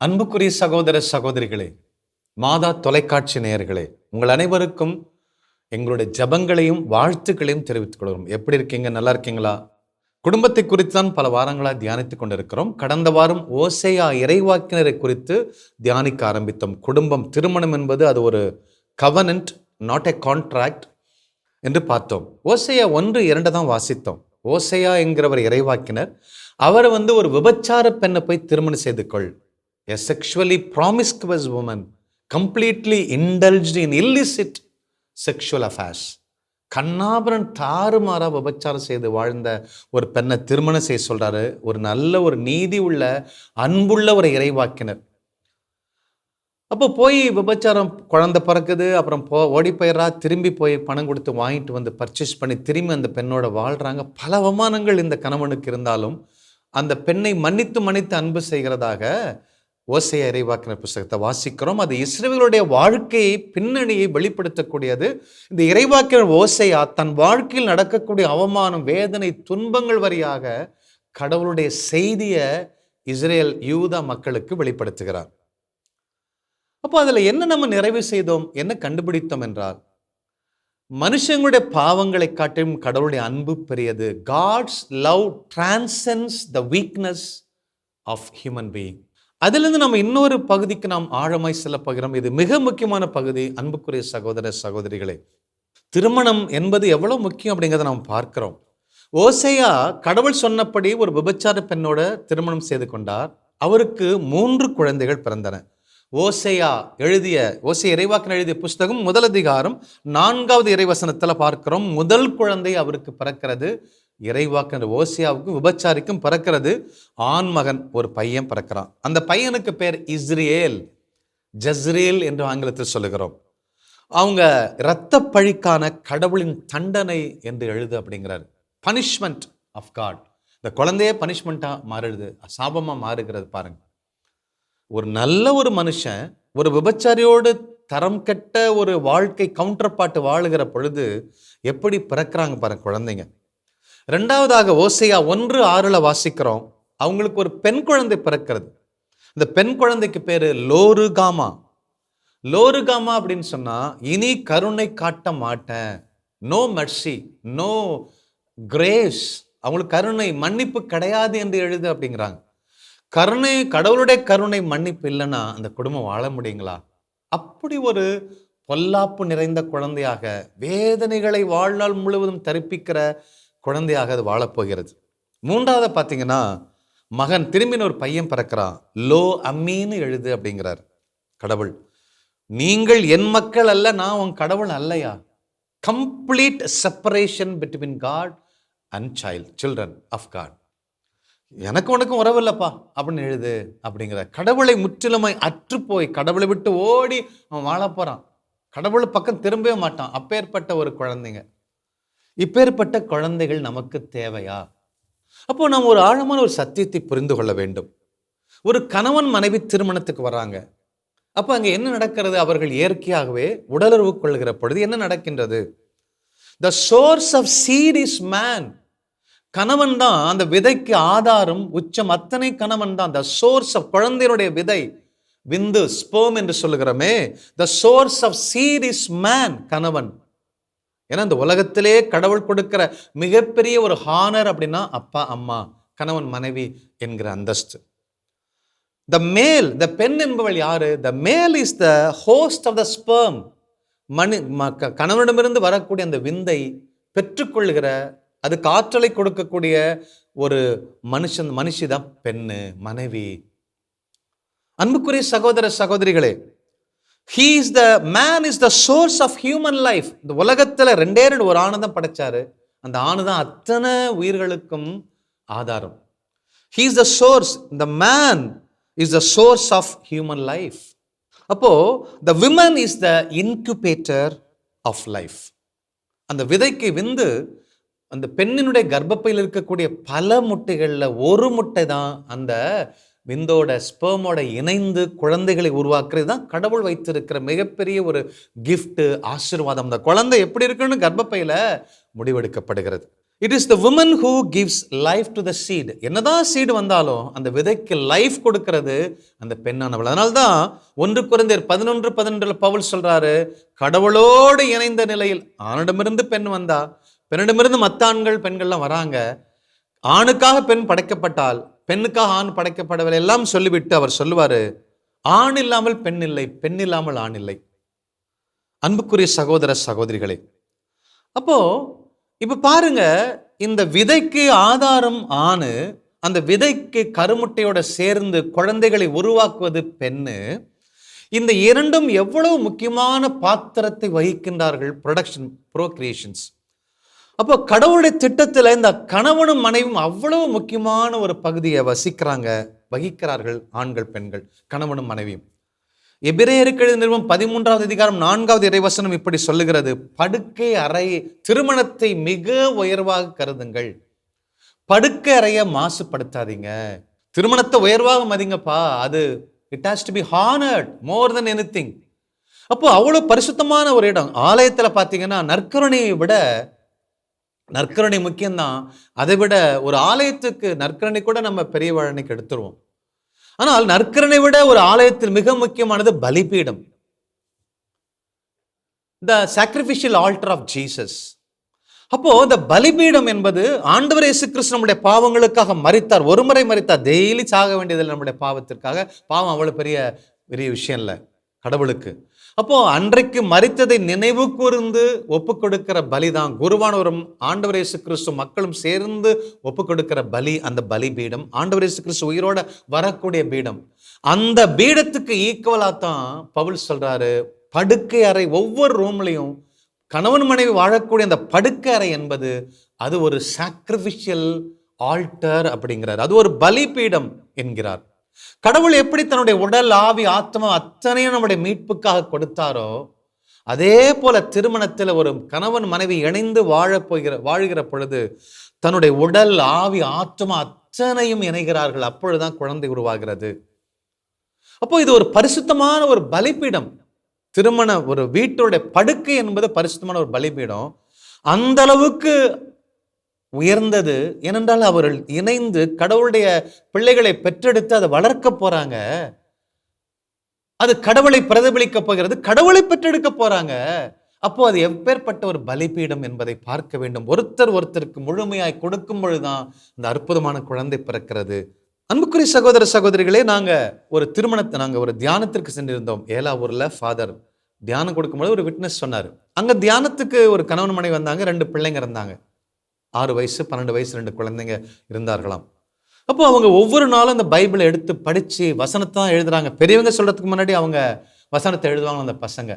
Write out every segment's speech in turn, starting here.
அன்புக்குரிய சகோதர சகோதரிகளே, மாதா தொலைக்காட்சி நேயர்களே, உங்கள் அனைவருக்கும் எங்களுடைய ஜபங்களையும் வாழ்த்துக்களையும் தெரிவித்துக் கொள்கிறோம். எப்படி இருக்கீங்க? நல்லா இருக்கீங்களா? குடும்பத்தை குறித்து தான் பல வாரங்களாக தியானித்துக் கொண்டிருக்கிறோம். கடந்த வாரம் ஓசேயா இறைவாக்கினரை குறித்து தியானிக்க ஆரம்பித்தோம். குடும்பம், திருமணம் என்பது அது ஒரு கவனன்ட், நாட் எ கான்ட்ராக்ட் என்று பார்த்தோம். ஓசேயா 1:2 தான் வாசித்தோம். ஓசேயா என்கிறவர் இறைவாக்கினர். அவர் ஒரு விபச்சார பெண்ணை போய் திருமணம் செய்து கொள், a sexually promiscuous woman, completely indulged in illicit sexual affairs. கண்ணாபுரன் தாறுமாறா விபச்சாரம் செய்து வாழ்ந்த ஒரு பெண்ணை திருமணம் செய்ய சொல்றாரு. ஒரு நல்ல ஒரு நீதி உள்ள அன்புள்ள ஒரு இறைவாக்கினர். அப்போ போய் விபச்சாரம், குழந்தை பிறக்குது, அப்புறம் ஓடி போயிடுறா. திரும்பி போய் பணம் கொடுத்து வாங்கிட்டு வந்து பர்ச்சேஸ் பண்ணி திரும்பி அந்த பெண்ணோட வாழ்றாங்க. பல அவமானங்கள் இந்த கணவனுக்கு இருந்தாலும் அந்த பெண்ணை மன்னித்து அன்பு செய்கிறதாக ஓசேயா இறைவாக்கினர் புத்தகத்தை வாசிக்கிறோம். அது இஸ்ரவேலுடைய வாழ்க்கையை, பின்னணியை வெளிப்படுத்தக்கூடியது. இந்த இறைவாக்கினர் ஓசேயா தன் வாழ்க்கையில் நடக்கக்கூடிய அவமானம், வேதனை, துன்பங்கள் வழியாக கடவுளுடைய செய்தியை இஸ்ரேல் யூதா மக்களுக்கு வெளிப்படுத்துகிறார். அப்போ அதில் என்ன நம்ம நிறைவு செய்தோம், என்ன கண்டுபிடித்தோம் என்றால், மனுஷங்களுடைய பாவங்களை காட்டிலும் கடவுளுடைய அன்பு பெரியது. God's love transcends the weakness of human being. அதிலிருந்து நம்ம இன்னொரு பகுதிக்கு நாம் ஆழமாய் செல்ல போகிறோம். இது மிக முக்கியமான பகுதி. அன்புக்குரிய சகோதர சகோதரிகளே, திருமணம் என்பது எவ்வளவு முக்கியம் அப்படிங்கிறத நாம் பார்க்கிறோம். ஓசேயா கடவுள் சொன்னபடி ஒரு விபச்சார பெண்ணோட திருமணம் செய்து கொண்டார். அவருக்கு 3 குழந்தைகள் பிறந்தன. ஓசேயா இறைவாக்கினர் எழுதிய புஸ்தகம் 1 அதிகாரம் 4வது இறைவசனத்தில் பார்க்கிறோம். முதல் குழந்தை அவருக்கு பிறக்கிறது. இறைவாக்கினர் ஓசேயாவுக்கும் விபச்சாரிக்கும் பிறக்கிறது. ஆண் மகன், ஒரு பையன் பிறக்கிறான். அந்த பையனுக்கு பேர் இஸ்ரேல், ஜஸ்ரேல் என்று ஆங்கிலத்தில் சொல்லுகிறோம். அவங்க இரத்த பழிக்கான கடவுளின் தண்டனை என்று எழுது அப்படிங்கிறார். Punishment of God. இந்த குழந்தையே பனிஷ்மெண்ட்டா மாறுது, சாபமா மாறுகிறது. பாருங்க, ஒரு நல்ல ஒரு மனுஷன் ஒரு விபச்சாரியோடு தரம் கெட்ட ஒரு வாழ்க்கை கவுண்டர் பாட்டு வாழுகிற பொழுது எப்படி பிறக்கிறாங்க பாருங்க குழந்தைங்க. 2வதாக ஓசேயா 1:6 வாசிக்கிறோம். அவங்களுக்கு ஒரு பெண் குழந்தை பிறக்கிறது. இந்த பெண் குழந்தைக்கு பேரு லோருகாமா. லோருகாமா அப்படின்னு சொன்னா, இனி கருணை காட்ட மாட்டேன், நோ மெர்சி, நோ கிரேஸ். அவங்களுக்கு கருணை, மன்னிப்பு கிடையாது என்று எழுது அப்படிங்கிறாங்க. கருணை, கடவுளுடைய கருணை, மன்னிப்பு இல்லைன்னா அந்த குடும்பம் வாழ முடியுங்களா? அப்படி ஒரு பொல்லாப்பு நிறைந்த குழந்தையாக, வேதனைகளை வாழ்நாள் முழுவதும் தரிப்பிக்கிற குழந்தையாக அது வாழப்போகிறது. 3வது பார்த்தீங்கன்னா, மகன், திரும்பின ஒரு பையன் பிறக்கிறான். லோ அம்மீன்னு எழுது அப்படிங்கிறார் கடவுள். நீங்கள் என் மக்கள் அல்ல, நான் உன் கடவுள் அல்லையா? Complete separation between God and children of God. எனக்கு உனக்கும் உறவு இல்லப்பா அப்படின்னு எழுது அப்படிங்கிற. கடவுளை முற்றிலுமாய் அற்று போய் கடவுளை விட்டு ஓடி அவன் வாழ போறான். கடவுள் பக்கம் திரும்பவே மாட்டான். அப்பேற்பட்ட ஒரு குழந்தைங்க. இப்பேற்பட்ட குழந்தைகள் நமக்கு தேவையா? அப்போ நாம் ஒரு ஆழமான ஒரு சத்தியத்தை புரிந்து கொள்ள வேண்டும். ஒரு கணவன் மனைவி திருமணத்துக்கு வராங்க. அப்போ அங்கே என்ன நடக்கிறது? அவர்கள் இயற்கையாகவே உடலுறவு கொள்கிற பொழுது என்ன நடக்கின்றது? The source of seed is man. கணவன் தான் அந்த விதைக்கு ஆதாரம், உச்சம். அத்தனை கணவன் தான் the source of குழந்தையினுடைய விதை, விந்து, ஸ்பெர்ம் என்று சொல்லுகிறோமே. The source of seed is man, கணவன். ஏன்னா இந்த உலகத்திலே கடவுள் கொடுக்கிற மிகப்பெரிய ஒரு ஹானர் அப்படின்னா அப்பா அம்மா, கணவன் மனைவி என்கிற அந்தஸ்து. The male, the பெண் என்பவள் யாரு? The male is the host of the sperm. கணவனிடமிருந்து வரக்கூடிய அந்த விந்தை பெற்றுக்கொள்கிற, அதுக்கு ஆற்றலை கொடுக்கக்கூடிய ஒரு மனுஷிதான் பெண்ணு, மனைவி. அன்புக்குரிய சகோதர சகோதரிகளே, man is the source of human life. இந்த உலகத்துல 2 ஒரு ஆணுதான் படைச்சாரு. அந்த ஆணுதான் அத்தனை உயிர்களுக்கும் ஆதாரம். He is the source. The man is the source of human life. அப்போ the woman is the incubator of life. அந்த விதைக்கு விந்து அந்த பெண்ணினுடைய கர்ப்பப்பையில் இருக்கக்கூடிய பல முட்டைகள்ல ஒரு முட்டை தான் அந்த விந்தோட, ஸ்பெர்மோட இணைந்து குழந்தைகளை உருவாக்குறது தான் கடவுள் வைத்திருக்கிற மிகப்பெரிய ஒரு கிஃப்ட், ஆசீர்வாதம். அந்த குழந்தை எப்படி இருக்குன்னு கர்ப்பப்பையில முடிவெடுக்கப்படுகிறது. It is the woman who gives life to the seed. என்னதான் சீடு வந்தாலும் அந்த விதைக்கு லைஃப் கொடுக்கிறது அந்த பெண்ணானவள். அதனால்தான் 1 கொரிந்தியர் 11:12 பவுல் சொல்றாரு, கடவுளோடு இணைந்த நிலையில் ஆணிடமிருந்து பெண் வந்தா, பெண்ணிடமிருந்து மற்ற ஆண்கள் பெண்கள்லாம் வராங்க, ஆணுக்காக பெண் படைக்கப்பட்டால் பெண்ணுக்காக ஆண் படைக்கப்படவில்லை எல்லாம் சொல்லிவிட்டு அவர் சொல்லுவாரு, ஆண் இல்லாமல் பெண் இல்லை, பெண் இல்லாமல் ஆண் இல்லை. அன்புக்குரிய சகோதர சகோதரிகளே, அப்போ இப்ப பாருங்க, இந்த விதைக்கு ஆதாரம் ஆணு, அந்த விதைக்கு கருமுட்டையோட சேர்ந்து குழந்தைகளை உருவாக்குவது பெண்ணு. இந்த இரண்டும் எவ்வளவு முக்கியமான பாத்திரத்தை வகிக்கின்றார்கள் ப்ரொடக்ஷன், ப்ரோக்ரியேஷன்ஸ். அப்போ கடவுளுடைய திட்டத்தில் இந்த கணவனும் மனைவியும் அவ்வளவு முக்கியமான ஒரு பகுதியை வகிக்கிறார்கள் ஆண்கள் பெண்கள், கணவனும் மனைவியும். எபிரேயருக்கு எழுதிய நிருபம் 13வது அதிகாரம் 4வது இறைவசனம் இப்படி சொல்லுகிறது, படுக்கை அறை, திருமணத்தை மிக உயர்வாக கருதுங்கள், படுக்கை அறைய மாசுபடுத்தாதீங்க, திருமணத்தை உயர்வாக மதிங்கப்பா, அது it has to be honoured more then anything. அப்போ அவ்வளவு பரிசுத்தமான ஒரு இடம். ஆலயத்தில் பார்த்தீங்கன்னா நற்கருணையை விட, நற்கருணை முக்கியம்தான், அதை விட ஒரு ஆலயத்துக்கு நற்கருணை கூட நம்ம பெரிய வழனைக்கு எடுத்துருவோம். ஆனால் நற்கருணை விட ஒரு ஆலயத்தில் மிக முக்கியமானது பலிபீடம், த சாக்ரிஃபிஷியல் ஆல்டர் ஆஃப் ஜீசஸ். அப்போ இந்த பலிபீடம் என்பது ஆண்டவர் இயேசு கிறிஸ்து நம்முடைய பாவங்களுக்காக மரித்தார், ஒரு முறை மரித்தார், டெய்லி சாக வேண்டியதில்லை நம்முடைய பாவத்திற்காக. பாவம் அவ்வளவு பெரிய விஷயம் இல்லை கடவுளுக்கு. அப்போ அன்றைக்கு மரித்ததை நினைவு கூர்ந்து ஒப்பு கொடுக்கிற பலிதான் குருவானவரும் ஆண்டவர் இயேசு கிறிஸ்து மக்களும் சேர்ந்து ஒப்பு கொடுக்கிற பலி, அந்த பலி பீடம், ஆண்டவர் இயேசு கிறிஸ்து உயிரோட வரக்கூடிய பீடம். அந்த பீடத்துக்கு ஈக்குவலா தான் பவுல் சொல்றாரு, படுக்கை அறை, ஒவ்வொரு ரூம்லையும் கணவன் மனைவி வாழக்கூடிய அந்த படுக்கை அறை என்பது அது ஒரு சாக்ரிஃபிஷியல் ஆல்டர் அப்படிங்கிறார், அது ஒரு பலிபீடம் என்கிறார். கடவுள் எப்படி தன்னுடைய உடல், ஆவி, ஆத்மா அத்தனையும் நம்முடைய மீட்புக்காக கொடுத்தாரோ, அதே போல திருமணத்தில் ஒரு கணவன் மனைவி இணைந்து வாழ்கிற பொழுது தன்னுடைய உடல், ஆவி, ஆத்மா அத்தனையும் இணைகிறார்கள். அப்பொழுதுதான் குழந்தை உருவாகிறது. அப்போ இது ஒரு பரிசுத்தமான ஒரு பலிபீடம். திருமண ஒரு வீட்டுடைய படுக்கை என்பது பரிசுத்தமான ஒரு பலிபீடம். அந்த அளவுக்கு உயர்ந்தது. ஏனென்றால் அவர்கள் இணைந்து கடவுளுடைய பிள்ளைகளை பெற்றெடுத்து அதை வளர்க்க போறாங்க. அது கடவுளை பிரதிபலிக்க போகிறது, கடவுளை பெற்றெடுக்க போறாங்க. அப்போ அது எப்பேற்பட்ட ஒரு பலிபீடம் என்பதை பார்க்க வேண்டும். ஒருத்தருக்கு முழுமையாய் கொடுக்கும் பொழுதுதான் இந்த அற்புதமான குழந்தை பிறக்கிறது. அன்புக்குரிய சகோதர சகோதரிகளே, நாங்க ஒரு தியானத்திற்கு சென்றிருந்தோம். ஏலாவூர்ல ஃபாதர் தியானம் கொடுக்கும்போது ஒரு விட்னஸ் சொன்னார். அங்க தியானத்துக்கு ஒரு கணவன் மனைவி வந்தாங்க, 2 பிள்ளைங்க இருந்தாங்க, 6 வயசு 12 வயசு 2 குழந்தைங்க இருந்தார்களாம். அப்போ அவங்க ஒவ்வொரு நாளும் அந்த பைபிளை எடுத்து படிச்சு வசனத்தை தான் எழுதுறாங்க. பெரியவங்க சொல்றதுக்கு முன்னாடி அவங்க வசனத்தை எழுதுவாங்க அந்த பசங்க.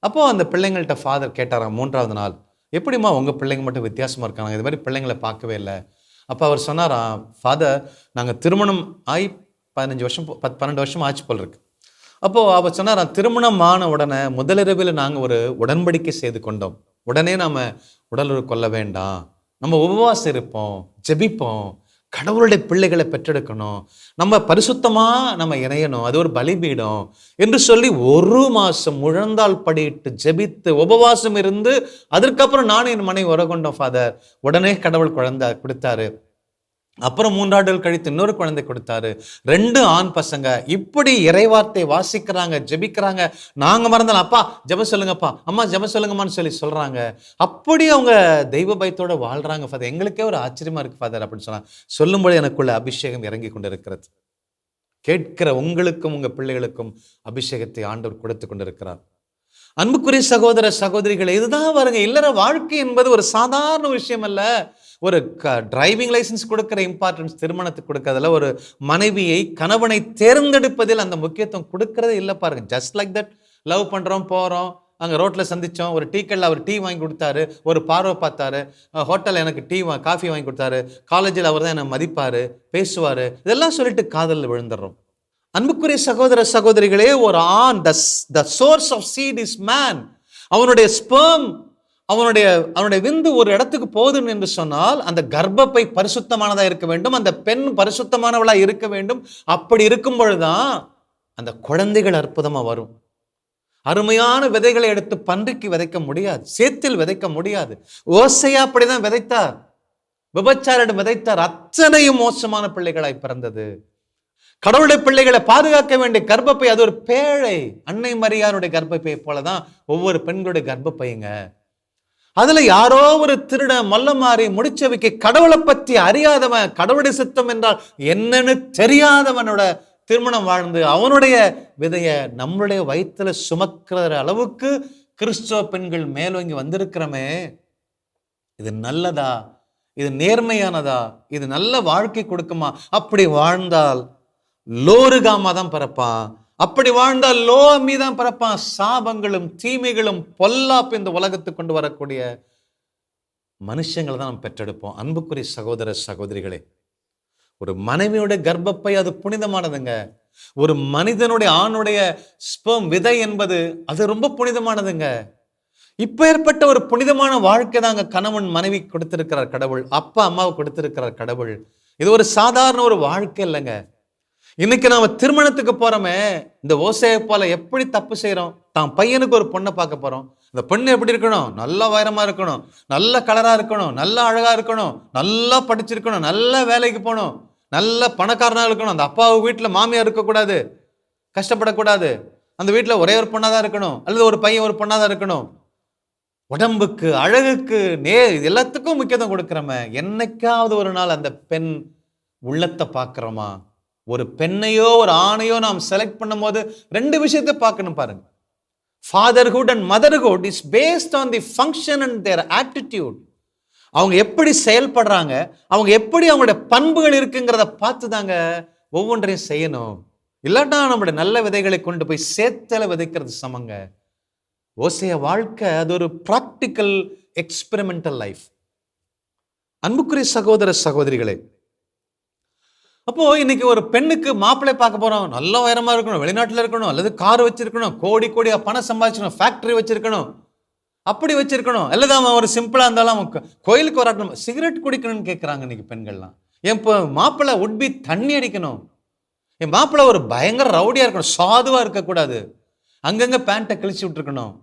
அப்போ அந்த பிள்ளைங்கள்ட்ட ஃபாதர் கேட்டாராம் 3வது நாள், எப்படிம்மா உங்க பிள்ளைங்க மட்டும் வித்தியாசமா இருக்காங்க, இது மாதிரி பிள்ளைங்களை பார்க்கவே இல்லை. அப்போ அவர் சொன்னாராம், ஃபாதர், நாங்கள் திருமணம் ஆகி 15 வருஷம் 12 வருஷம் ஆச்சு போல் இருக்கு. அப்போ அவர் சொன்னாராம், திருமணம் ஆன உடனே முதலிரவில் நாங்கள் ஒரு உடன்படிக்கை செய்து கொண்டோம். உடனே நாம உடலுறவு கொள்ள வேண்டாம், நம்ம உபவாசம் இருப்போம், ஜெபிப்போம், கடவுளுடைய பிள்ளைகளை பெற்றெடுக்கணும், நம்ம பரிசுத்தமா நம்ம இணையணும், அது ஒரு பலிபீடம் என்று சொல்லி 1 மாசம் முழந்தால் படியிட்டு ஜெபித்து உபவாசம் இருந்து அதற்கப்புறம் நானும் என் மனைவி உறகொண்டோம் ஃபாதர். உடனே கடவுள் குழந்தை கொடுத்தாரு. அப்புறம் 3 ஆண்டுகள் கழித்து இன்னொரு குழந்தை கொடுத்தாரு, 2 ஆண் பசங்க. இப்படி இறைவார்த்தை வாசிக்கிறாங்க, ஜெபிக்கிறாங்க. நாங்க மறந்தாலும் அப்பா ஜெபம் சொல்லுங்கப்பா, அம்மா ஜெபம் சொல்லுங்கம்மான்னு சொல்றாங்க. அப்படி அவங்க தெய்வ பயத்தோட வாழ்றாங்க ஃபாதர். எங்களுக்கே ஒரு ஆச்சரியமா இருக்கு ஃபாதர் அப்படின்னு சொன்னாங்க. சொல்லும்போது எனக்குள்ள அபிஷேகம் இறங்கி கொண்டு இருக்கிறது. கேட்கிற உங்களுக்கும் உங்க பிள்ளைகளுக்கும் அபிஷேகத்தை ஆண்டவர் கொடுத்து கொண்டிருக்கிறார். அன்புக்குரிய சகோதர சகோதரிகளை, இதுதான் வருங்க, இல்லற வாழ்க்கை என்பது ஒரு சாதாரண விஷயம் அல்ல. ஒரு டிரைவிங் லைசன்ஸ் கொடுக்கிற இம்பார்ட்டன்ஸ் திருமணத்துக்கு கொடுக்கறதுல, ஒரு மனைவியை கணவனை தேர்ந்தெடுப்பதில் அந்த முக்கியத்துவம் கொடுக்கறதே இல்லை பாருங்க. ஜஸ்ட் லைக் தட், லவ் பண்றோம், போறோம், அங்கே ரோட்டில் சந்தித்தோம், ஒரு டீ கடையில் அவர் டீ வாங்கி கொடுத்தாரு, ஒரு பார்வை பார்த்தாரு, ஹோட்டலில் எனக்கு காஃபி வாங்கி கொடுத்தாரு, காலேஜில் அவர் தான் என்னை மதிப்பார், பேசுவார், இதெல்லாம் சொல்லிட்டு காதலில் விழுந்துடுறோம். அன்புக்குரிய சகோதர சகோதரிகளே, ஒரு ஆண், the source of seed is man. அவனுடைய ஸ்பெர்ம், அவனுடைய விந்து ஒரு இடத்துக்கு போகுதுன்னு என்று சொன்னால் அந்த கர்ப்பப்பை பரிசுத்தமானதா இருக்க வேண்டும், அந்த பெண் பரிசுத்தமானவளா இருக்க வேண்டும். அப்படி இருக்கும் பொழுதுதான் அந்த குழந்தைகள் அற்புதமா வரும். அருமையான விதைகளை எடுத்து பன்றிக்கு விதைக்க முடியாது, சேத்தில் விதைக்க முடியாது. ஓசையா அப்படிதான் விதைத்தார். விபச்சாரிடம் விதைத்தார், அத்தனையும் மோசமான பிள்ளைகளாய் பிறந்தது. கடவுளுடைய பிள்ளைகளை பாதுகாக்க வேண்டிய கர்ப்பப்பை அது ஒரு பேழை. அன்னை மரியாருடைய கர்ப்பப்பை போலதான் ஒவ்வொரு பெண்களுடைய கர்ப்பப்பைங்க. அதுல யாரோ ஒரு திருடன் மல்ல மாறி முடிச்சவைக்கு கடவுளை பற்றி அறியாதவன், கடவுளுடைய சித்தம் என்றால் என்னன்னு தெரியாதவனோட திருமணம் வாழ்ந்து அவனுடைய விதைய நம்மளுடைய வயிற்றுல சுமக்கிற அளவுக்கு கிறிஸ்தவ பெண்கள் மேலோங்கி வந்திருக்கிறோமே, இது நல்லதா? இது நேர்மையானதா? இது நல்ல வாழ்க்கை கொடுக்குமா? அப்படி வாழ்ந்தால் லோருகாமா தான் பிறப்பான். அப்படி வாழ்ந்தால் லோ அம்மி தான் பிறப்பான். சாபங்களும் தீமைகளும் பொல்லாப்பு இந்த உலகத்துக்கு கொண்டு வரக்கூடிய மனுஷங்களை தான் நம்ம பெற்றெடுப்போம். அன்புக்குரிய சகோதர சகோதரிகளே, ஒரு மனைவியுடைய கர்ப்பப்பை அது புனிதமானதுங்க. ஒரு மனிதனுடைய ஆணுடைய ஸ்பெர்ம் விதை என்பது அது ரொம்ப புனிதமானதுங்க. இப்ப ஏற்பட்ட ஒரு புனிதமான வாழ்க்கை தாங்க கணவன் மனைவி கொடுத்திருக்கிறார் கடவுள், அப்பா அம்மாவை கொடுத்திருக்கிறார் கடவுள். இது ஒரு சாதாரண ஒரு வாழ்க்கை இல்லைங்க. இன்னைக்கு நாம திருமணத்துக்கு போறோமே, இந்த ஓசையை போல எப்படி தப்பு செய்யறோம்? தான் பையனுக்கு ஒரு பொண்ணை பார்க்க போறோம். இந்த பொண்ணு எப்படி இருக்கணும்? நல்ல உயரமா இருக்கணும், நல்ல கலரா இருக்கணும், நல்ல அழகா இருக்கணும், நல்லா படிச்சிருக்கணும், நல்ல வேலைக்கு போகணும், நல்ல பணக்காரனா இருக்கணும். அந்த அப்பாவு வீட்டுல மாமியார் இருக்கக்கூடாது, கஷ்டப்படக்கூடாது. அந்த வீட்டுல ஒரே ஒரு பொண்ணாதான் இருக்கணும், அல்லது ஒரு பையன் ஒரு பொண்ணாதான் இருக்கணும். உடம்புக்கு அழகுக்கு எல்லாத்துக்கும் முக்கியத்துவம் கொடுக்கிறோமே. என்னைக்காவது ஒரு நாள் அந்த பெண் உள்ளத்தை பார்க்கிறோமா? ஒரு பெண்ணையோ ஒரு ஆணையோ நாம் செலக்ட் பண்ணும் போது ரெண்டு விஷயத்தை பார்க்கணும் பாருங்க. Fatherhood and motherhood is based on the function and there attitude. அவங்க எப்படி செயல்படுறாங்க, அவங்க எப்படி அவங்களுடைய பண்புகள் இருக்குங்கிறத பார்த்து தாங்க ஒவ்வொன்றையும் செய்யணும். இல்லாட்டா நம்மளுடைய நல்ல விதைகளை கொண்டு போய் சேத்தல விதைக்கிறது சமங்க. ஓசைய வாழ்க்கை அது ஒரு பிராக்டிக்கல் எக்ஸ்பெரிமெண்டல் லைஃப். அன்புக்குரிய சகோதர சகோதரிகளே, அப்போ இன்னைக்கு ஒரு பெண்ணுக்கு மாப்பிள்ளை பார்க்க போறோம், நல்ல உயரமா இருக்கணும், வெளிநாட்டில் இருக்கணும், அல்லது கார் வச்சிருக்கணும், கோடி கோடியா பணம் சம்பாதிச்சிடணும், ஃபேக்டரி வச்சிருக்கணும், அப்படி வச்சிருக்கணும். அல்லது அவன் ஒரு சிம்பிளா இருந்தாலும் கோயிலுக்கு வராட்டணும், சிகரெட் குடிக்கணும்னு கேட்குறாங்க இன்னைக்கு பெண்கள்லாம். என் மாப்பிள்ளை உட்பி தண்ணி அடிக்கணும், என் மாப்பிள்ளை ஒரு பயங்கர ரவுடியா இருக்கணும், சாதுவா இருக்கக்கூடாது, அங்கங்க பேண்ட்டை கிழிச்சு விட்டுருக்கணும்.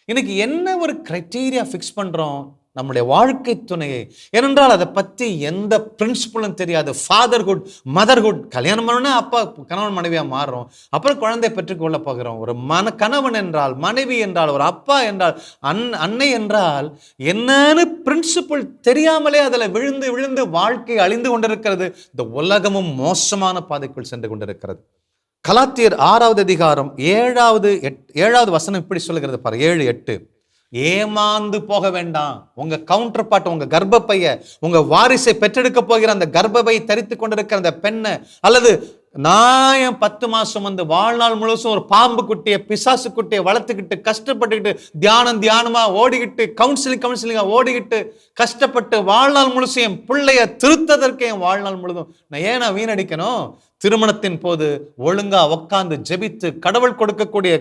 இன்னைக்கு என்ன ஒரு கிரைட்டீரியா ஃபிக்ஸ் பண்றோம் நம்முடைய வாழ்க்கை துணையை? ஏனென்றால் அதை பற்றி எந்த பிரின்சிபலும் தெரியாது. ஃபாதர்ஹுட் மதர்ஹுட், கல்யாணம் பண்ணோன்னா அப்பா கணவன் மனைவியா மாறுறோம், அப்புறம் குழந்தை பெற்றுக்கொள்ள போகிறோம். ஒரு கணவன் என்றால், மனைவி என்றால், ஒரு அப்பா என்றால், அன்னை என்றால் என்னன்னு பிரின்சிபல் தெரியாமலே அதில் விழுந்து விழுந்து வாழ்க்கை அழிந்து கொண்டிருக்கிறது. இந்த உலகமும் மோசமான பாதைக்குள் சென்று கொண்டிருக்கிறது. கலாத்தியர் 6வது அதிகாரம் 7வது வசனம் இப்படி சொல்லுகிறது பாரு, 7-8. ஏமாந்து போக வேண்டாம். உங்க கவுண்டர் பார்ட், உங்க கர்ப்பப்பைய, உங்க வாரிசை பெற்றெடுக்க போகிற அந்த கர்ப்பப்பை தரித்து கொண்டிருக்கிற அந்த பெண்ணை, அல்லது நான் என் 10 மாசம் வந்து வாழ்நாள் முழுசும் ஒரு பாம்பு குட்டியை பிசாசு குட்டியை வளர்த்துக்கிட்டு கஷ்டப்பட்டுக்கிட்டு தியானமா ஓடிக்கிட்டு கவுன்சிலிங்கா ஓடிக்கிட்டு கஷ்டப்பட்டு வாழ்நாள் முழுசும் என் பிள்ளைய திருத்ததற்கு என் வாழ்நாள் முழுதும் நான் வீணடிக்கணும்? திருமணத்தின் போது ஒழுங்கா உட்கார்ந்து ஜெபித்து கடவுள் கொடுக்கக்கூடிய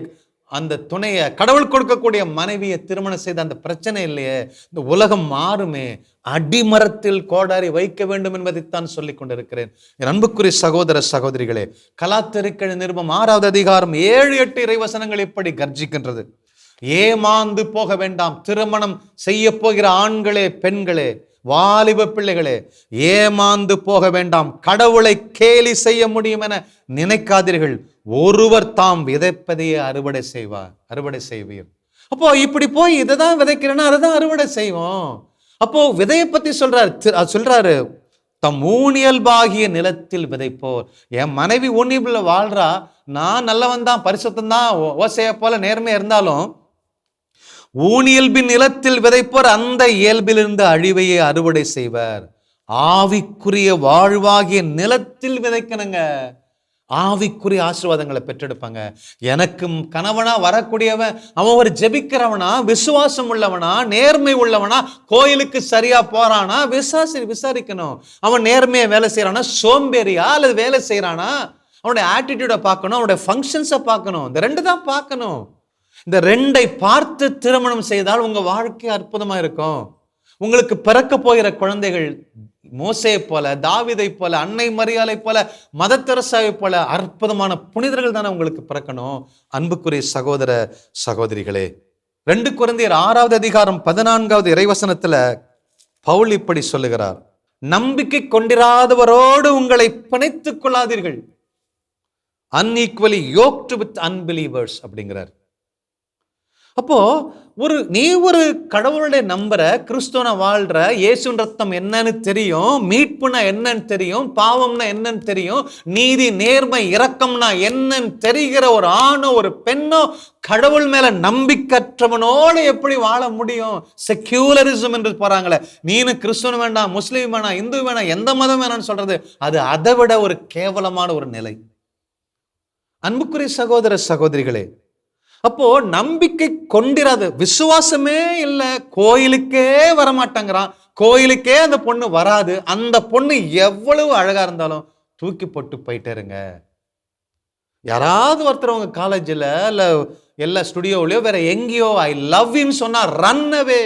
அந்த துணையை, கடவுள் கொடுக்கக்கூடிய மனைவியை திருமணம் செய்த அந்த பிரச்சனை இல்லையே. இந்த உலகம் மாறுமே, அடிமரத்தில் கோடாரி வைக்க வேண்டும் என்பதைத்தான் சொல்லிக் கொண்டிருக்கிறேன். என் அன்புக்குரிய சகோதர சகோதரிகளே, கலாத்தியர் நிருபம் 6வது அதிகாரம் 7-8 இறைவசனங்கள் இப்படி கர்ஜிக்கின்றது. ஏமாந்து போக வேண்டாம். திருமணம் செய்ய போகிற ஆண்களே, பெண்களே, வாலிப பிள்ளைகளே, ஏமாந்து போக வேண்டாம். கடவுளை கேலி செய்ய முடியும் என நினைக்காதீர்கள். ஒருவர் தாம் விதைப்பதையே அறுவடை செய்வீர். அப்போ இப்படி போய் இதை தான் விதைக்கிறேன்னா அதை தான் அறுவடை செய்வோம். அப்போ விதையை பத்தி சொல்றாரு, தம் ஊனியல்பாகிய நிலத்தில் விதைப்போர். என் மனைவி ஊனியல்ல வாழ்றா, நான் நல்லவன் தான், பரிசுத்தம் தான், ஓசையை போல நேர்மையா இருந்தாலும் ஊனியல்பின் நிலத்தில் விதைப்போர் அந்த இயல்பிலிருந்து அழிவையை அறுவடை செய்வர். ஆவிக்குரிய வாழ்வாகிய நிலத்தில் விதைக்கணுங்க. ஆவிக்குரிய ஆசீர்வாதங்களை பெற்றெடுப்பாங்க. எனக்கும் கணவனா வரக்கூடியவன் அவன் ஒரு ஜெபிக்கிறவனா, விசுவாசம் உள்ளவனா, நேர்மை உள்ளவனா, கோயிலுக்கு சரியா போறானா விசாரிக்கணும். அவன் நேர்மையா வேலை செய்யறானா, சோம்பேறியா அல்லது வேலை செய்யறானா, அவனுடைய ஆட்டிடியூட பார்க்கணும், அவனுடைய ஃபங்க்ஷன்ஸை பார்க்கணும். இந்த 2 தான் பார்க்கணும். இந்த 2ஐ பார்த்து திருமணம் செய்தால் உங்க வாழ்க்கை அற்புதமா இருக்கும். உங்களுக்கு பிறக்க போகிற குழந்தைகள் மோசே போல, தாவீதை போல, அன்னை மரியாளை போல, மதர் தெரசாவை போல அற்புதமான புனிதர்கள் தானே உங்களுக்கு பிறக்கணும். அன்புக்குரிய சகோதர சகோதரிகளே, 2 கொரிந்தியர் 6வது அதிகாரம் 14வது இறைவசனத்துல பவுல் இப்படி சொல்லுகிறார். நம்பிக்கை கொண்டிராதவரோடு உங்களை பிணைத்துக் கொள்ளாதீர்கள். unequally yoked with unbelievers அப்படிங்கிறார். அப்போ நீ ஒரு கடவுளுடைய நம்புற, கிறிஸ்துவனை வாழ்ற, இயேசுவின் ரத்தம் என்னன்னு தெரியும், மீட்புனா என்னன்னு தெரியும், பாவம்னா என்னன்னு தெரியும், நீதி நேர்மை இரக்கம்னா என்னன்னு தெரிகிற ஒரு ஆணோ ஒரு பெண்ணோ கடவுள் மேல நம்பிக்கற்றவனோடு எப்படி வாழ முடியும்? செக்யூலரிசம் என்று போறாங்களே, நீனு கிறிஸ்துவன் வேண்டாம், முஸ்லீம் வேணாம், இந்து வேணாம், எந்த மதம் வேணாம்னு சொல்றது, அது அதை விட ஒரு கேவலமான ஒரு நிலை. அன்புக்குரிய சகோதர சகோதரிகளே, அப்போ நம்பிக்கை கொண்டிராது, விசுவாசமே இல்லை, கோயிலுக்கே வரமாட்டேங்கிறான், கோயிலுக்கே அந்த பொண்ணு வராது, அந்த பொண்ணு எவ்வளவு அழகா இருந்தாலும் தூக்கி போட்டு போயிட்டே இருங்க. யாராவது ஒருத்தர் உங்க காலேஜில் இல்லை எல்லா ஸ்டுடியோவிலையோ வேற எங்கேயோ ஐ லவ் யூன்னு சொன்னா ரன்னவே,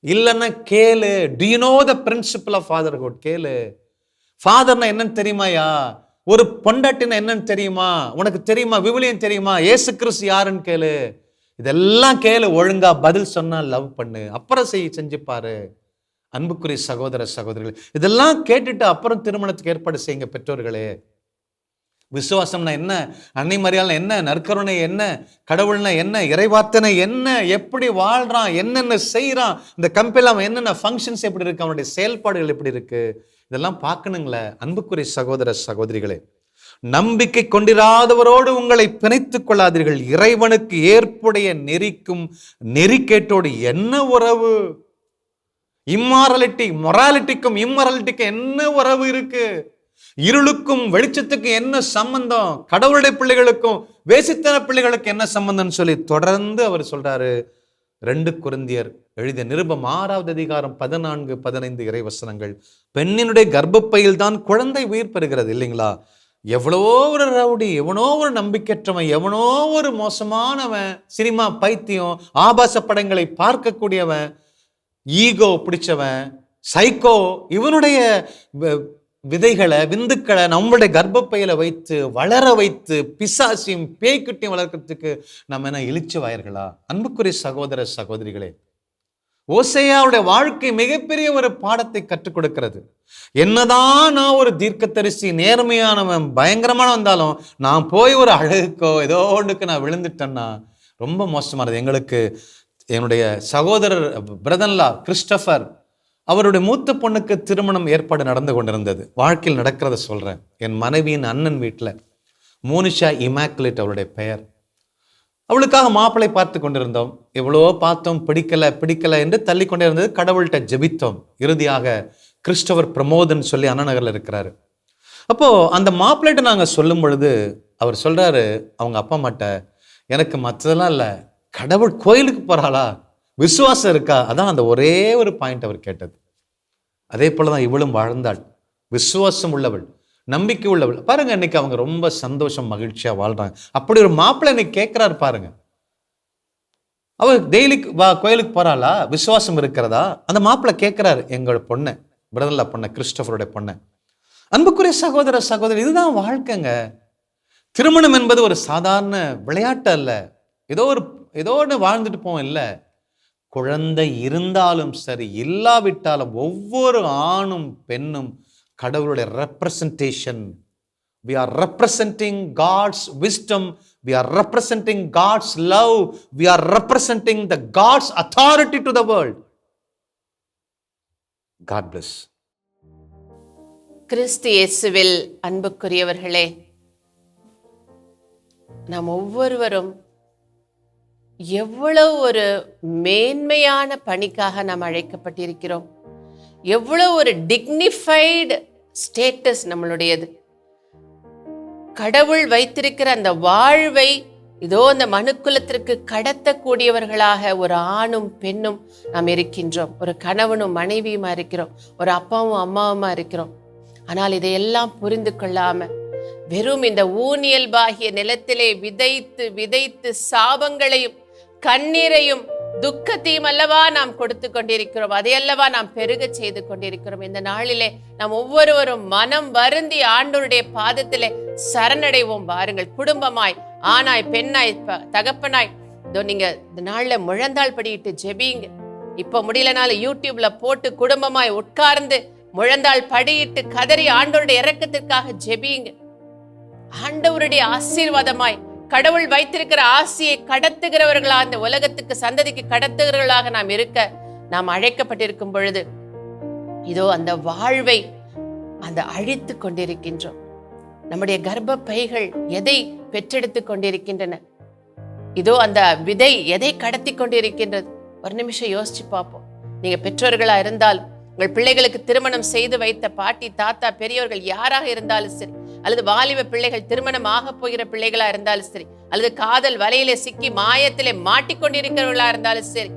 இல்லைன்னா கேளு. Do you know the principle of fatherhood? கேளு. ஃபாதர்னா என்னன்னு தெரியுமாயா? ஒரு பொண்டாட்டினா என்னன்னு தெரியுமா? உனக்கு தெரியுமா? விவிலியம் தெரியுமா? இயேசு கிறிஸ்து யாருன்னு கேளு. இதெல்லாம் கேளு, ஒழுங்கா பதில் சொன்னா லவ் பண்ணு, அப்புறம் செஞ்சு பாரு. அன்புக்குரிய சகோதர சகோதரிகள், இதெல்லாம் கேட்டுட்டு அப்புறம் திருமணத்துக்கு ஏற்பாடு செய்யுங்க பெற்றோர்களே. விசுவாசம்னா என்ன, அன்னை மரியாதை என்ன, நற்கருணை என்ன, கடவுள்னா என்ன, இறைவார்த்தனை என்ன, எப்படி வாழ்றான், என்னென்ன செய்யறான், இந்த கம்பெனியில் அவன் என்னென்ன ஃபங்க்ஷன்ஸ் எப்படி இருக்கு, அவனுடைய செயல்பாடுகள் எப்படி இருக்கு, இதெல்லாம் பார்க்கணுங்களே. அன்புக்குரிய சகோதர சகோதரிகளே, நம்பிக்கை கொண்டிராதவரோடு உங்களை பிணைத்துக் கொள்ளாதீர்கள். இறைவனுக்கு ஏற்புடைய நெறிக்கும் நெறிக்கேட்டோடு என்ன உறவு? இம்மாரலிட்டி, மொராலிட்டிக்கும் இம்மொராலிட்டிக்கும் என்ன உறவு இருக்கு? இருளுக்கும் வெளிச்சத்துக்கும் என்ன சம்பந்தம்? கடவுளுடைய பிள்ளைகளுக்கும் வேசித்தன பிள்ளைகளுக்கு என்ன சம்பந்தம் சொல்லி தொடர்ந்து அவர் சொல்றாரு. 2 கொரிந்தியர் எழுதிய நிருபம் 6வது அதிகாரம் 14, 15 இறைவசனங்கள். பெண்ணினுடைய கர்ப்பப்பையில் தான் குழந்தை உயிர் பெறுகிறது இல்லைங்களா? எவ்வளோ ஒரு ரவுடி, எவனோ ஒரு நம்பிக்கையற்றவன், எவனோ ஒரு மோசமானவன், சினிமா பைத்தியம், ஆபாச படங்களை பார்க்கக்கூடியவன், ஈகோ பிடிச்சவன், சைக்கோ, இவனுடைய விதைகளை விந்துக்களை நம்மளுடைய கர்ப்பப்பையில வைத்து வளர வைத்து பிசாசியும் பேய்க்குட்டியும் வளர்க்கறதுக்கு நம்ம என்ன இழிச்சு வாயர்களா? அன்புக்குரிய சகோதர சகோதரிகளே, ஓசையாவுடைய வாழ்க்கை மிகப்பெரிய ஒரு பாடத்தை கற்றுக் கொடுக்கிறது. என்னதான் நான் ஒரு தீர்க்கதரிசி, நேர்மையானவன், பயங்கரமான வந்தாலும் நான் போய் ஒரு அழகுக்கோ ஏதோ ஒன்றுக்கு நான் விழுந்துட்டேன்னா ரொம்ப மோசமானது. எங்களுக்கு என்னுடைய சகோதரர் பிரதன்லா கிறிஸ்டபர், அவருடைய மூத்த பொண்ணுக்கு திருமணம் ஏற்பாடு நடந்து கொண்டிருந்தது. வாழ்க்கையில் நடக்கிறத சொல்றேன். என் மனைவியின் அண்ணன் வீட்டில் மோனிஷா இமாக்குலேட் அவருடைய பெயர். அவளுக்காக மாப்பிள்ளை பார்த்து கொண்டிருந்தோம். எவ்வளோ பார்த்தோம், பிடிக்கல என்று தள்ளி கொண்டே இருந்தது. கடவுள்கிட்ட ஜெபித்தோம். இறுதியாக கிறிஸ்டவர் பிரமோதன் சொல்லி அண்ணநகரில் இருக்கிறாரு. அப்போ அந்த மாப்பிள்ளைகிட்ட நாங்கள் சொல்லும் பொழுது அவர் சொல்றாரு அவங்க அப்பா அம்மாட்ட, எனக்கு மற்றதெல்லாம் இல்லை, கடவுள் கோயிலுக்கு போறாளா, விசுவாசம் இருக்கா, அதான் அந்த ஒரே ஒரு பாயிண்ட் அவர் கேட்டது. அதே போலதான் இவளும் வாழ்ந்தாள், விசுவாசம் உள்ளவள், நம்பிக்கை உள்ளவள். பாருங்க, இன்னைக்கு அவங்க ரொம்ப சந்தோஷம் மகிழ்ச்சியா வாழ்றாங்க. அப்படி ஒரு மாப்பிள்ளை இன்னைக்கு கேட்கிறாரு பாருங்க. அவ டெய்லி கோயிலுக்கு போறாளா, விசுவாசம் இருக்கிறதா? அந்த மாப்பிள்ளை கேட்கிறாரு எங்களோட பொண்ணை, பிரதர்லா பொண்ணை, கிறிஸ்டபருடைய பொண்ணை. அன்புக்குரிய சகோதர சகோதரி, இதுதான் வாழ்க்கைங்க. திருமணம் என்பது ஒரு சாதாரண விளையாட்டு அல்ல. ஏதோ ஒன்று வாழ்ந்துட்டு போவோம் இல்லை. குழந்தை இருந்தாலும் சரி இல்லாவிட்டாலும் ஒவ்வொரு ஆணும் பெண்ணும் கடவுளுடைய representation. We are representing God's wisdom. We are representing God's love. We are representing the God's authority to the world. God bless. கிறிஸ்து இயேசுவில் அன்புக்குரியவர்களே, நாம் ஒவ்வொருவரும் எவ்வளவு ஒரு மேன்மையான பணிக்காக நாம் அழைக்கப்பட்டிருக்கிறோம். எவ்வளவு ஒரு டிக்னிஃபைடு ஸ்டேட்டஸ் நம்மளுடையது. கடவுள் வைத்திருக்கிற அந்த வாழ்வை இதோ அந்த மனுக்குலத்திற்கு கடத்தக்கூடியவர்களாக ஒரு ஆணும் பெண்ணும் நாம் இருக்கின்றோம். ஒரு கணவனும் மனைவியுமா இருக்கிறோம், ஒரு அப்பாவும் அம்மாவுமா இருக்கிறோம். ஆனால் இதையெல்லாம் புரிந்து கொள்ளாம வெறும் இந்த ஊனியல்பாகிய நிலத்திலே விதைத்து விதைத்து சாபங்களையும் கண்ணீரையும் துக்கத்தையும் அல்லவா நாம் கொடுத்து கொண்டிருக்கிறோம். அதையல்லவா நாம் பெருக செய்து கொண்டிருக்கிறோம். இந்த நாளிலே நாம் ஒவ்வொருவரும் மனம் வருந்தி ஆண்டவருடைய பாதத்திலே சரணடைவோம். வாருங்கள், குடும்பமாய், ஆணாய், பெண்ணாய், தகப்பனாய், இதோ நீங்க இந்த நாள்ல முழந்தாள் படியிட்டு ஜெபிங்க. இப்ப முடியலனாலும் யூடியூப்ல போட்டு குடும்பமாய் உட்கார்ந்து முழந்தாள் படியிட்டு கதறி ஆண்டவருடைய இரக்கத்திற்காக ஜெபியுங்க. ஆண்டவருடைய ஆசீர்வாதமாய் கடவுள் வைத்திருக்கிற ஆசியை கடத்துகிறவர்களாக, இந்த உலகத்துக்கு சந்ததிக்கு கடத்துகிறவர்களாக நாம் இருக்க நாம் அழைக்கப்பட்டிருக்கும் பொழுது இதோ அந்த வாழ்வை அழித்து கொண்டிருக்கின்றோம். நம்முடைய கர்ப்ப பைகள் எதை பெற்றெடுத்து கொண்டிருக்கின்றன? இதோ அந்த விதை எதை கடத்தி கொண்டிருக்கின்றது? ஒரு நிமிஷம் யோசிச்சு பார்ப்போம். நீங்க பெற்றோர்களா இருந்தாலும், உங்கள் பிள்ளைகளுக்கு திருமணம் செய்து வைத்த பாட்டி தாத்தா பெரியவர்கள் யாராக இருந்தாலும் சரி, அல்லது வாலிப பிள்ளைகள் திருமணம் ஆக போகிற பிள்ளைகளா இருந்தாலும் சரி, அல்லது காதல் வலையிலே சிக்கி மாயத்திலே மாட்டிக்கொண்டிருக்கிறவர்களா இருந்தாலும் சரி,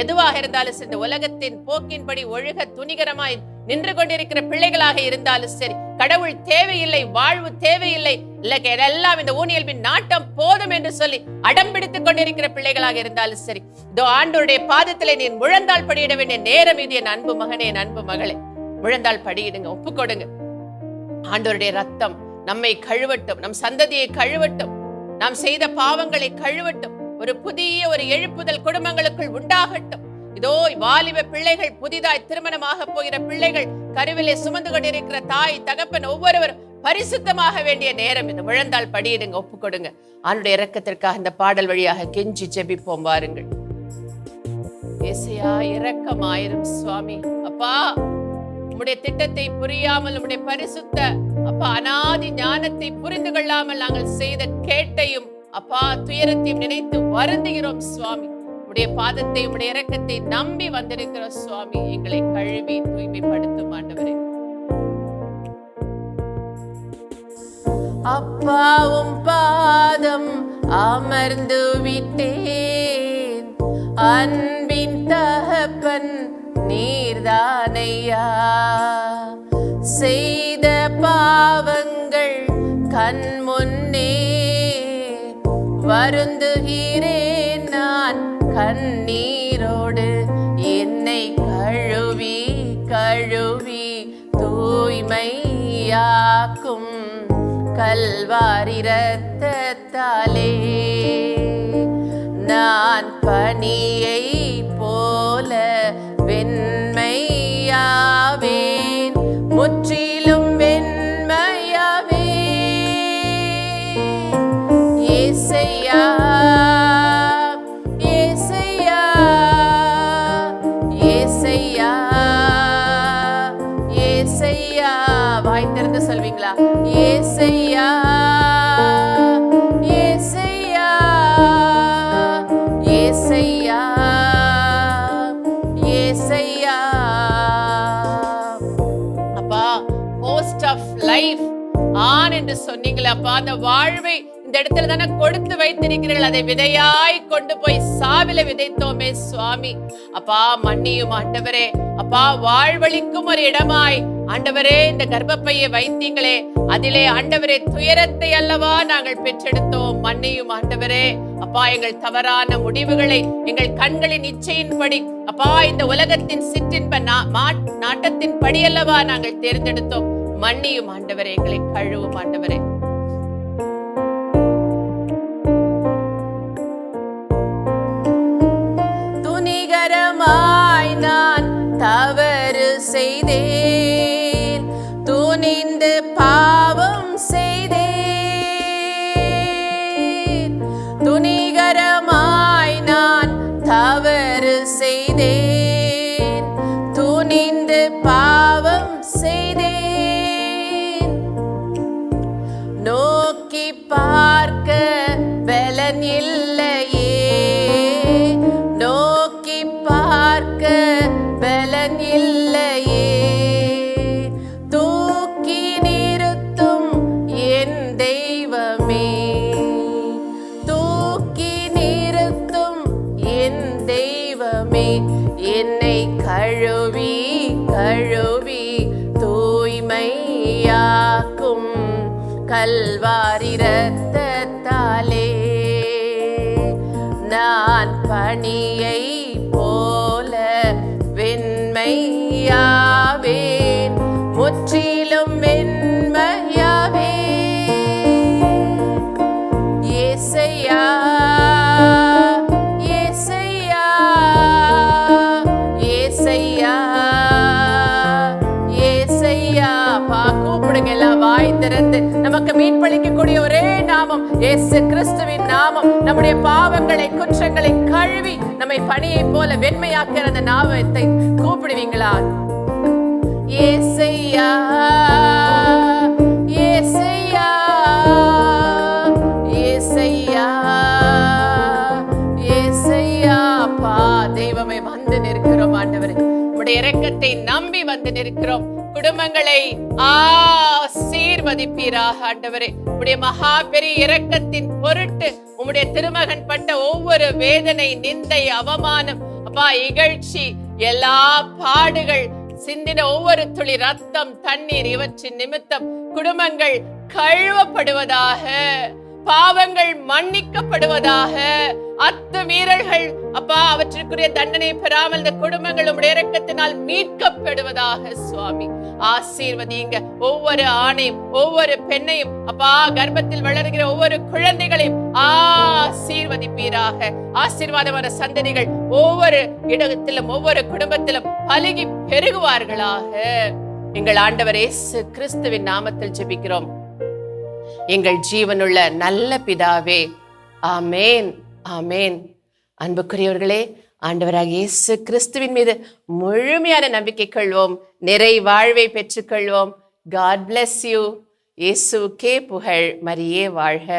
எதுவாக இருந்தாலும் சரி, இந்த உலகத்தின் போக்கின்படி ஒழுக துணிகரமாய் நின்று கொண்டிருக்கிற பிள்ளைகளாக இருந்தாலும் சரி, கடவுள் தேவையில்லை, வாழ்வு தேவையில்லை, எல்லாம் இந்த ஊனியல்பின் நாட்டம் போதும் என்று சொல்லி அடம்பிடித்துக் கொண்டிருக்கிற பிள்ளைகளாக இருந்தாலும் சரி, இதோ ஆண்டவருடைய பாதத்திலே நீ முழந்தாள் படியிட வேண்டிய நேரம் இது. என் அன்பு மகனே, என் அன்பு மகளே, முழந்தாள் படியிடுங்க, ஒப்பு கொடுங்க. ஆண்டவருடைய ரத்தம் நம்மை கழுவட்டும், நம் சந்ததியை கழுவட்டும், நாம் செய்த பாவங்களை கழுவட்டும். ஒரு புதிய எழுப்புதல் குடும்பங்களுக்குள் உண்டாகட்டும். இதோ வாலிப பிள்ளைகள், புதிதாய் திருமணமாக போகிற பிள்ளைகள், கருவிலே சுமந்து கொண்டிருக்கிற தாய் தகப்பன் ஒவ்வொருவரும் பரிசுத்தமாக வேண்டிய நேரம் இது. முழந்தாள் படியிடுங்க, ஒப்பு கொடுங்க. ஆண்டவருடைய இரக்கத்திற்காக இந்த பாடல் வழியாக கெஞ்சி ஜெபிப்போம். வாருங்கள். ஏசையா, இரக்கமாயிரும் சுவாமி. அப்பா, உம்முடைய திட்டத்தை புரியாமல், உம்முடைய பரிசுத்த அப்பா அனாதி ஞானத்தை புரிந்து கொள்ளாமல் நாங்கள் செய்த கேட்டையும் அப்பா துயரத்தையும் நினைத்து வருந்துகிறோம் சுவாமி. உடைய பாதத்தை, உடைய இரக்கத்தை நம்பி வந்திருக்கிறோம் சுவாமி. எங்களை கழுவி தூய்மைப்படுத்தும் ஆண்டவரே. அப்பாவும் பாதம் அமர்ந்து விட்டேன், அன்பின் தகப்பன் நீர்தானையா. செய்த பாவங்கள் கண் முன்னே வருந்துகிறேன் நான் கண்ணீரோடு. என்னை கழுவி கழுவி தூய்மையாக்கும் கல்வாரி இரத்தத்தாலே. நான் பனியை போல வெண்மையாவேன், முற்றிலும் வெண்மையாவே. ஏசையா, ஏசையா, ஏசையா, ஏசையா. வாய் திறந்து சொல்வீங்களா? ஏசையா, ஏசையா, ஏசையா, ஏசையா. அப்பா, ஹோஸ்ட் ஆஃப் லைஃப் ஆன் என்று சொன்னீங்களே அப்பா, அந்த வாழ்வை இந்த இடத்துல தானே கொடுத்து வைத்திருக்கிறீர்கள். அதை விதையாய் கொண்டு போய் சாவில விதைத்தோமே சுவாமி. அப்பா, மன்னியும் ஆண்டவரே. அப்பா, வாழ்வழிக்கும் ஒரு இடமாய் ஆண்டவரே இந்த கர்ப்பப்பையை வைத்தீங்களே, அதிலே ஆண்டவரே துயரத்தை அல்லவா நாங்கள் பெற்றெடுத்தோம். மன்னியும் ஆண்டவரே. அப்பா, எங்கள் தவறான முடிவுகளை எங்கள் கண்களின் இச்சையின்படி அப்பா இந்த உலகத்தின் சிற்றின்ப நாட்டத்தின் படி அல்லவா நாங்கள் தேர்ந்தெடுத்தோம். மன்னியும் ஆண்டவரே, எங்களை கழுவும் ஆண்டவரே. துணிகரமாய் நான் தவறு செய்தேன், துணிந்து பாவம் செய்தேன். துணிகரமாய் நான் தவறு செய்தேன், துணிந்து பாவம் செய்தேன். நோக்கி பார்க்க பலன் இல்லையே, நோக்கி பார்க்க பலன் இல்லையே. தூக்கி நிறுத்தும் என் தெய்வமே, தூக்கி நிறுத்தும் என் தெய்வமே. என்னை கழுவி கழுவி தூய்மையாக்கும் கல்வாரி இரத்தத்தாலே. நான் பனியை போல வெண்மையாவேன், முற்றிலும் வெண்மையாவே. ஏசையா, ஏசையா, ஏசையா, திறந்து நமக்கு மீட்பளிக்கக்கூடிய ஒரே நாமம் இயேசு கிறிஸ்துவின் நாமம். நம்முடைய பாவங்களை குற்றங்களை கழுவி நம்மை பனியை போல வெண்மையாக்கிற அந்த நாமத்தை கூப்பிடுவீங்களா? ஏசையா ஏசையா ஏசையா ஏசையா. அப்பா தெய்வமே, வந்து நிற்கிறோம் ஆண்டவரே, உம்முடைய இரக்கத்தை நம்பி வந்து நிற்கிறோம். குடும்பங்களை ஆசீர்வதிப்பீராக ஆண்டவரே. உம்முடைய மகா பெரிய இரக்கத்தின் பொருட்டு உம்முடைய திருமகன் பட்ட ஒவ்வொரு வேதனை, நிந்தை, அவமானம், அப்பா இகழ்ச்சி, எல்லா பாடுகள், சிந்தின ஒவ்வொரு துளி ரத்தம், தண்ணீர், இவற்றின் நிமித்தம் குடும்பங்கள் கழுவப்படுவதாக, பாவங்கள் மன்னிக்கப்படுவதாக, அத்துமீறல்கள் அப்பா அவற்றிற்குரிய தண்டனை பெறாமல் இந்த குடும்பங்கள் உம்முடைய இரக்கத்தினால் மீட்கப்படுவதாக. சுவாமி ஆசீர்வதிங்க ஒவ்வொரு ஆணையும் ஒவ்வொரு பெண்ணையும், அப்பா கர்ப்பத்தில் வளர்கிற ஒவ்வொரு குழந்தைகளையும் ஆசீர்வதிப்பீராக. ஆசீர்வாதமான சந்ததிகள் ஒவ்வொரு இடத்திலும் ஒவ்வொரு குடும்பத்திலும் பலுகி பெருகுவார்களாக. எங்கள் ஆண்டவர் இயேசு கிறிஸ்துவின் நாமத்தில் ஜெபிக்கிறோம் எங்கள் ஜீவனுள்ள நல்ல பிதாவே. ஆமேன், ஆமேன். அன்புக்குரியவர்களே, ஆண்டவராக இயேசு கிறிஸ்துவின் மீது முழுமையான நம்பிக்கை கொள்வோம், நிறை வாழ்வை பெற்றுக்கொள்வோம். God bless you. இயேசுவுக்கே புகழ், மரியே வாழ்க.